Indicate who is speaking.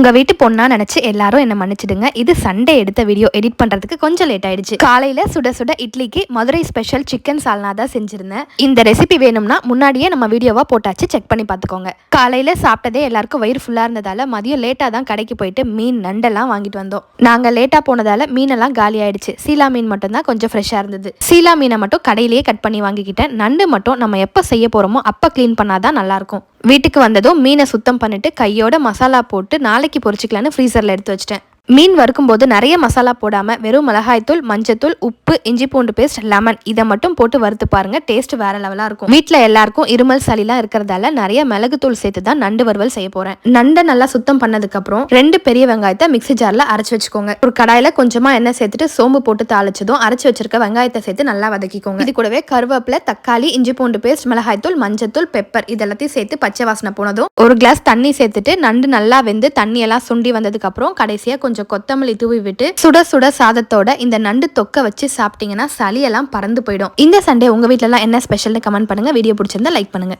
Speaker 1: உங்க வீட்டு பொண்ணா நினைச்சு எல்லாரும் என்ன மன்னிச்சிடுங்க. இது சண்டே எடுத்த வீடியோ, எடிட் பண்றதுக்கு கொஞ்சம் லேட் ஆயிடுச்சு. காலையில சுட சுட இட்லிக்கு மதுரை ஸ்பெஷல் சிக்கன் சால்னா தான் செஞ்சிருந்தேன். இந்த ரெசிபி வேணும்னா முன்னாடியே நம்ம வீடியோவா போட்டாச்சு, செக் பண்ணி பார்த்துக்கோங்க. காலையில சாப்பிட்டதே எல்லாருக்கும் வயிறு ஃபுல்லா இருந்ததால மதியம் லேட்டா தான் கடைக்கு போயிட்டு மீன் நண்டெல்லாம் வாங்கிட்டு வந்தோம். நாங்க லேட்டா போனதால மீனெல்லாம் காலி ஆயிடுச்சு. சீலா மீன் மட்டும் தான் கொஞ்சம் ஃப்ரெஷ்ஷா இருந்தது. சீலா மீனை மட்டும் கடையிலேயே கட் பண்ணி வாங்கிக்கிட்டேன். நண்டு மட்டும் நம்ம எப்ப செய்ய போறோமோ அப்ப கிளீன் பண்ணாதான் நல்லா இருக்கும். வீட்டுக்கு வந்ததும் மீனை சுத்தம் பண்ணிட்டு கையோட மசாலா போட்டு நாளைக்கு பொரிச்சிக்கலான்னு ஃப்ரீசர்ல எடுத்து வச்சிட்டேன். மீன் வறுக்கும்போது நிறைய மசாலா போடாம வெறும் மிளகாய்த்தூள், மஞ்சத்தூள், உப்பு, இஞ்சி பூண்டு பேஸ்ட், லெமன் இதை மட்டும் போட்டு வறுத்து பாருங்க. டேஸ்ட் வேற லெவலா இருக்கும். வீட்டுல எல்லாருக்கும் இருமல் சளிலாம் இருக்கிறதால நிறைய மிளகுத்தூள் சேர்த்து தான் நண்டு வறுவல் செய்ய போறேன். நண்டை நல்லா சுத்தம் பண்ணதுக்கு அப்புறம் 2 பெரிய வெங்காயத்தை மிக்ஸி ஜார்ல அரைச்சு வச்சுக்கோங்க. ஒரு கடாயில கொஞ்சமா எண்ணெய் சேர்த்துட்டு சோம்பு போட்டு தாளிச்சதும் அரைச்சு வச்சிருக்க வெங்காயத்தை சேர்த்து நல்லா வதக்கிக்கோங்க. இது கூடவே கருவேப்பிலை, தக்காளி, இஞ்சி பூண்டு பேஸ்ட், மிளகாய்த்தூள், மஞ்சத்தூள், பெப்பர் இதெல்லாத்தையும் சேர்த்து பச்சை வாசனை போனதும் ஒரு கிளாஸ் தண்ணி சேர்த்துட்டு நண்டு நல்லா வெந்து தண்ணி எல்லாம் சுண்டி வந்ததுக்கு அப்புறம் கடைசியா கொஞ்சம் கொத்தமல்லி தூவி விட்டு சுட சுட சாதத்தோட இந்த நண்டு தொக்க வச்சு சாப்பிட்டீங்கன்னா சளியெல்லாம் பறந்து போயிடும். இந்த சண்டே உங்க வீட்ல எல்லாம் என்ன ஸ்பெஷல்னு கமெண்ட் பண்ணுங்க. வீடியோ பிடிச்சிருந்தா லைக் பண்ணுங்க.